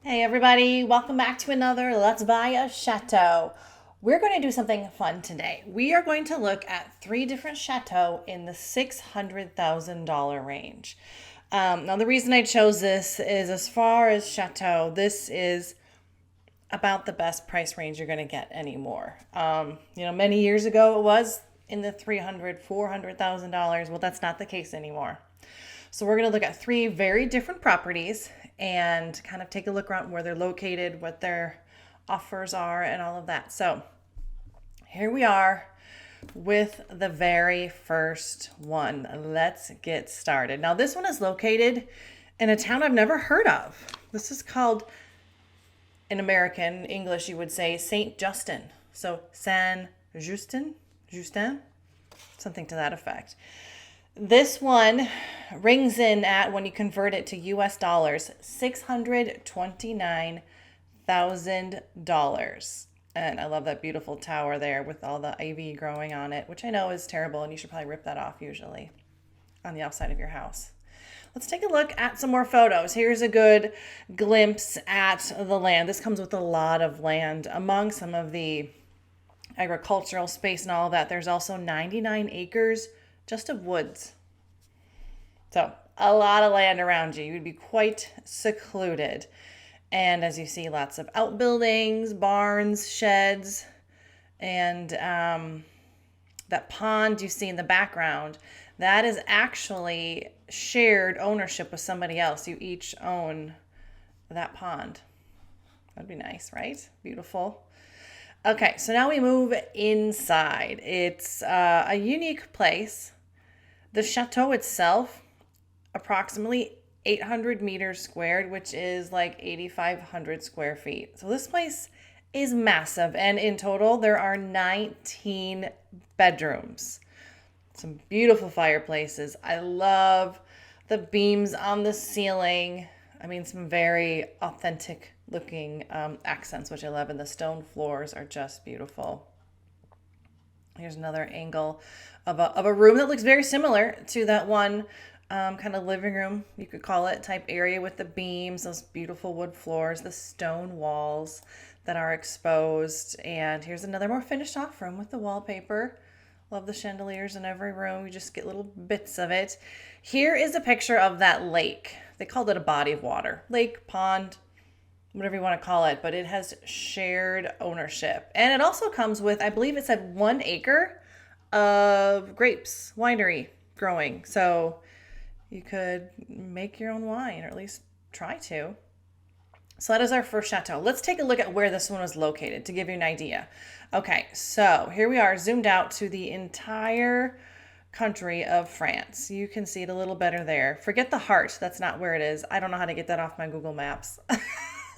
Hey everybody, welcome back to another Let's Buy a Chateau. We're going to do something fun today. We are going to look at three different chateaux in the $600,000 range. Now the reason I chose this is as far as chateau, this is about the best price range you're going to get anymore. Many years ago it was in the $300,000, $400,000. Well, that's not the case anymore. So we're going to look at three very different properties and kind of take a look around where they're located, what their offers are, and all of that. So here we are with the very first one. Let's get started. Now this one is located in a town I've never heard of. This is called, in American English, you would say Saint Justin. So San Justin, something to that effect. This one rings in at, when you convert it to US dollars, $629,000. And I love that beautiful tower there with all the ivy growing on it, which I know is terrible, and you should probably rip that off usually on the outside of your house. Let's take a look at some more photos. Here's a good glimpse at the land. This comes with a lot of land. Among some of the agricultural space and all of that, there's also 99 acres just of woods. So a lot of land around you. You would be quite secluded. And as you see, lots of outbuildings, barns, sheds, and that pond you see in the background, that is actually shared ownership with somebody else. You each own that pond. That'd be nice, right? Beautiful. Okay, so now we move inside. It's a unique place. The chateau itself, approximately 800 meters squared, which is like 8,500 square feet. So this place is massive, and in total there are 19 bedrooms. Some beautiful fireplaces. I love the beams on the ceiling. I mean, some very authentic looking accents, which I love, and the stone floors are just beautiful. Here's another angle of a room that looks very similar to that one kind of living room, you could call it, type area with the beams, those beautiful wood floors, the stone walls that are exposed. And here's another more finished off room with the wallpaper. Love the chandeliers in every room. You just get little bits of it. Here is a picture of that lake. They called it a body of water. Lake, pond, whatever you want to call it, but it has shared ownership. And it also comes with, I believe it said 1 acre of grapes, winery growing. So you could make your own wine, or at least try to. So that is our first chateau. Let's take a look at where this one was located to give you an idea. Okay, so here we are, zoomed out to the entire country of France. You can see it a little better there. Forget the heart. That's not where it is. I don't know how to get that off my Google Maps.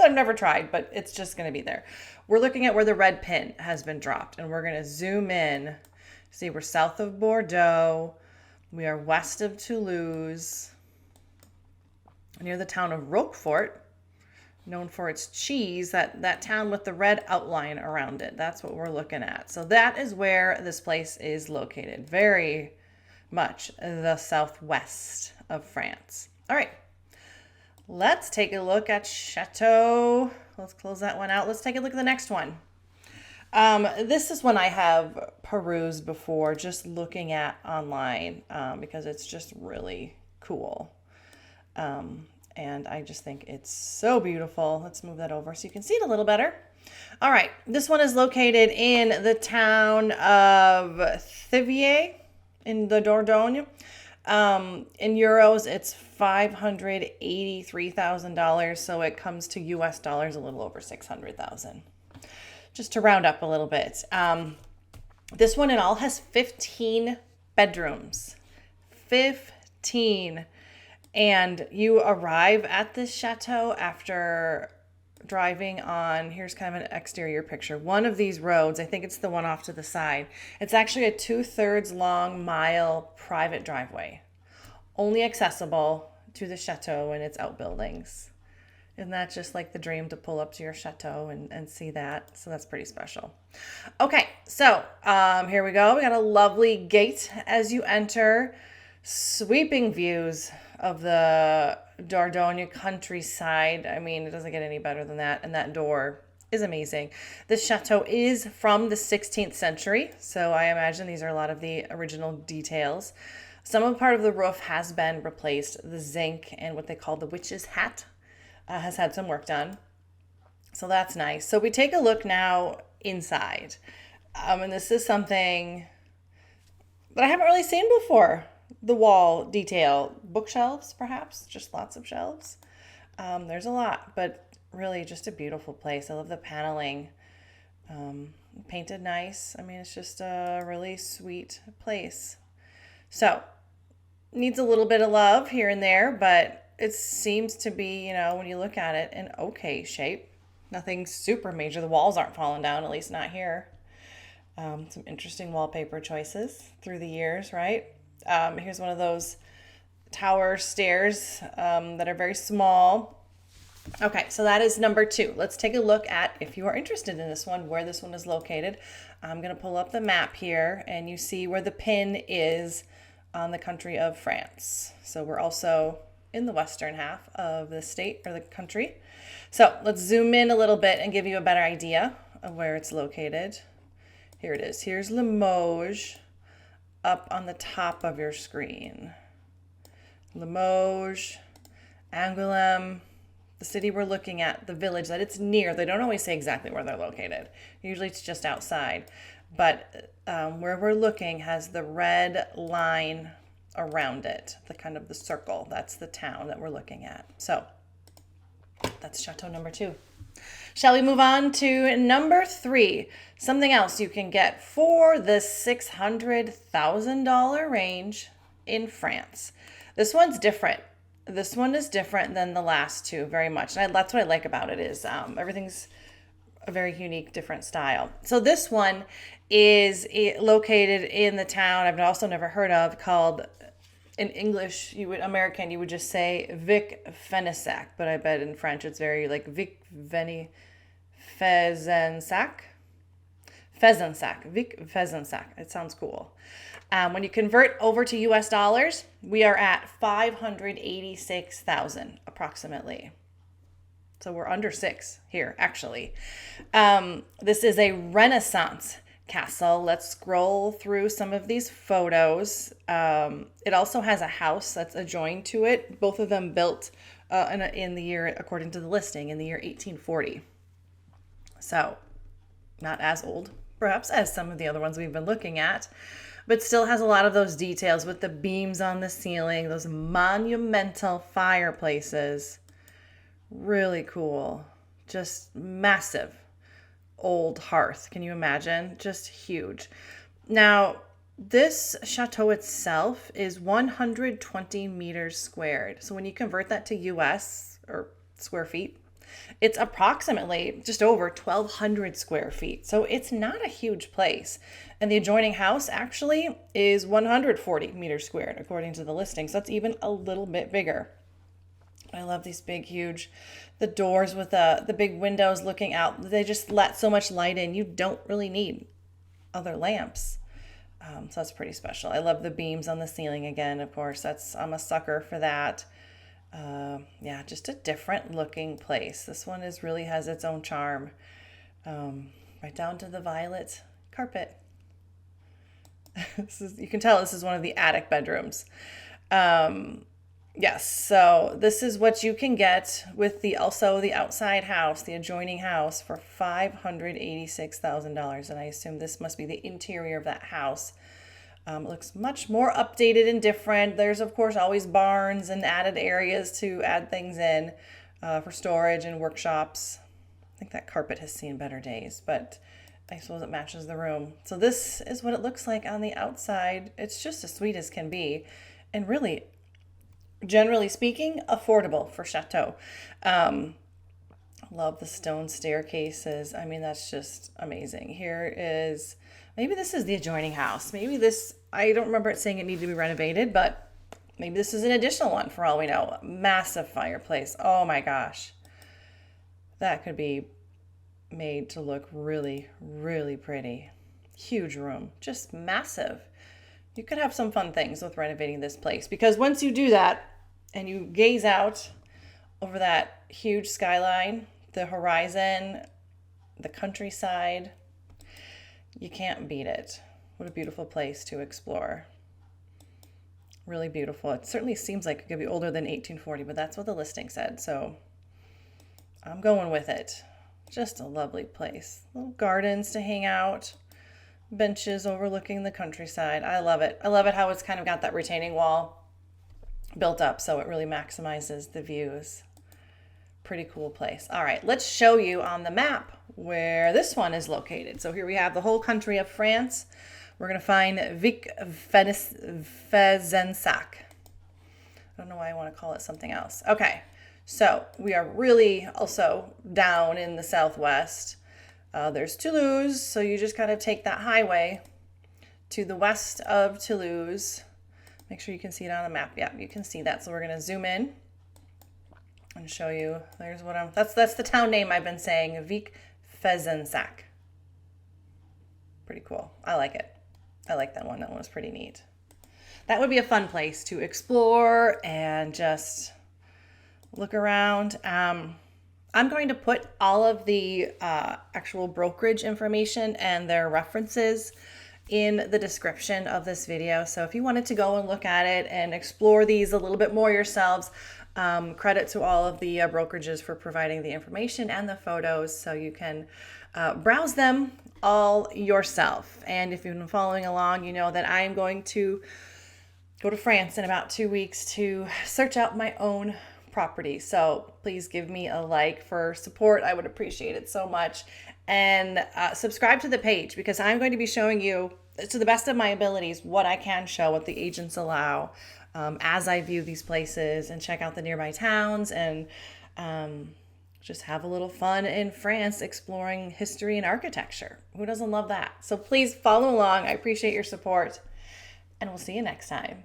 I've never tried, but it's just going to be there. We're looking at where the red pin has been dropped, and we're going to zoom in. See, we're south of Bordeaux. We are west of Toulouse, near the town of Roquefort, known for its cheese, that town with the red outline around it. That's what we're looking at. So that is where this place is located. Very much the southwest of France. All right, let's take a look at Chateau. Let's close that one out. Let's take a look at the next one. This is one I have perused before, just looking at online, because it's just really cool. And I just think it's so beautiful. Let's move that over so you can see it a little better. All right, this one is located in the town of Thiviers in the Dordogne. In euros, it's $583,000, so it comes to US dollars a little over 600,000. Just to round up a little bit. This one in all has 15 bedrooms. 15. And you arrive at this chateau after driving on, here's kind of an exterior picture. One of these roads, I think it's the one off to the side. It's actually a 2/3 long mile private driveway. Only accessible to the chateau and its outbuildings. Isn't that just like the dream to pull up to your chateau and see that? So that's pretty special. Okay, so here we go. We got a lovely gate as you enter. Sweeping views of the Dordogne countryside. I mean, it doesn't get any better than that. And that door is amazing. This chateau is from the 16th century, so I imagine these are a lot of the original details. Some part of the roof has been replaced. The zinc and what they call the witch's hat has had some work done. So that's nice. So we take a look now inside. And this is something that I haven't really seen before. The wall detail. Bookshelves, perhaps? Just lots of shelves. There's a lot, but really just a beautiful place. I love the paneling. Painted nice. I mean, it's just a really sweet place. So, needs a little bit of love here and there, but it seems to be, you know, when you look at it, in okay shape. Nothing super major. The walls aren't falling down, at least not here. Some interesting wallpaper choices through the years, right? Here's one of those tower stairs that are very small. Okay, so that is number 2. Let's take a look at, if you are interested in this one, where this one is located. I'm going to pull up the map here, and you see where the pin is on the country of France. So we're also in the western half of the state or the country. So let's zoom in a little bit and give you a better idea of where it's located. Here it is. Here's Limoges up on the top of your screen. Limoges, Angoulême, the city we're looking at, the village that it's near. They don't always say exactly where they're located. Usually it's just outside. But where we're looking has the red line around it, the kind of the circle. That's the town that we're looking at. So that's Chateau number 2. Shall we move on to number 3? Something else you can get for the $600,000 range in France. This one's different. This one is different than the last 2 very much. And that's what I like about it is everything's a very unique, different style. So this one is located in the town I've also never heard of called, in English, American, you would just say Vic Fenesac, but I bet in French it's very like Vic Veni Fezensac. Vic Fezensac. It sounds cool. When you convert over to US dollars, we are at 586,000 approximately. So we're under 6 here, actually. This is a Renaissance castle. Let's scroll through some of these photos. It also has a house that's adjoined to it. Both of them built in the year, according to the listing, in the year 1840. So not as old, perhaps, as some of the other ones we've been looking at, but still has a lot of those details with the beams on the ceiling, those monumental fireplaces. Really cool. Just massive old hearth. Can you imagine? Just huge. Now, this chateau itself is 120 meters squared. So when you convert that to US or square feet, it's approximately just over 1,200 square feet. So it's not a huge place. And the adjoining house actually is 140 meters squared, according to the listing. So that's even a little bit bigger. I love these big, huge, the doors with the big windows looking out. They just let so much light in. You don't really need other lamps. So that's pretty special. I love the beams on the ceiling again, of course. I'm a sucker for that. Yeah, just a different looking place. This one really has its own charm. Right down to the violet carpet. You can tell this is one of the attic bedrooms. Yes, so this is what you can get with the outside house, the adjoining house, for $586,000. And I assume this must be the interior of that house. It looks much more updated and different. There's, of course, always barns and added areas to add things in for storage and workshops. I think that carpet has seen better days, but I suppose it matches the room. So this is what it looks like on the outside. It's just as sweet as can be, and really, generally speaking, affordable for Chateau. Love the stone staircases. I mean, that's just amazing. Here is, maybe this is the adjoining house. Maybe this, I don't remember it saying it needed to be renovated, but maybe this is an additional one for all we know. Massive fireplace. Oh my gosh. That could be made to look really, really pretty. Huge room. Just massive. You could have some fun things with renovating this place, because once you do that and you gaze out over that huge skyline, the horizon, the countryside. You can't beat it. What a beautiful place to explore. Really beautiful. It certainly seems like it could be older than 1840, but that's what the listing said. So I'm going with it. Just a lovely place. Little gardens to hang out. Benches overlooking the countryside. I love it. I love it how it's kind of got that retaining wall built up, so it really maximizes the views. Pretty cool place. All right, let's show you on the map where this one is located. So here we have the whole country of France. We're going to find Vic-Fezensac. I don't know why I want to call it something else. Okay, so we are really also down in the southwest. There's Toulouse, so you just kind of take that highway to the west of Toulouse. Make sure you can see it on the map. Yeah, you can see that. So we're going to zoom in and show you. There's what that's the town name I've been saying, Vic-Fezensac. Pretty cool. I like it. I like that one. That one was pretty neat. That would be a fun place to explore and just look around. I'm going to put all of the actual brokerage information and their references in the description of this video. So if you wanted to go and look at it and explore these a little bit more yourselves, credit to all of the brokerages for providing the information and the photos so you can browse them all yourself. And if you've been following along, you know that I am going to go to France in about 2 weeks to search out my own property. So please give me a like for support. I would appreciate it so much. And subscribe to the page because I'm going to be showing you, to the best of my abilities, what I can show, what the agents allow as I view these places and check out the nearby towns and just have a little fun in France exploring history and architecture. Who doesn't love that? So please follow along. I appreciate your support, and we'll see you next time.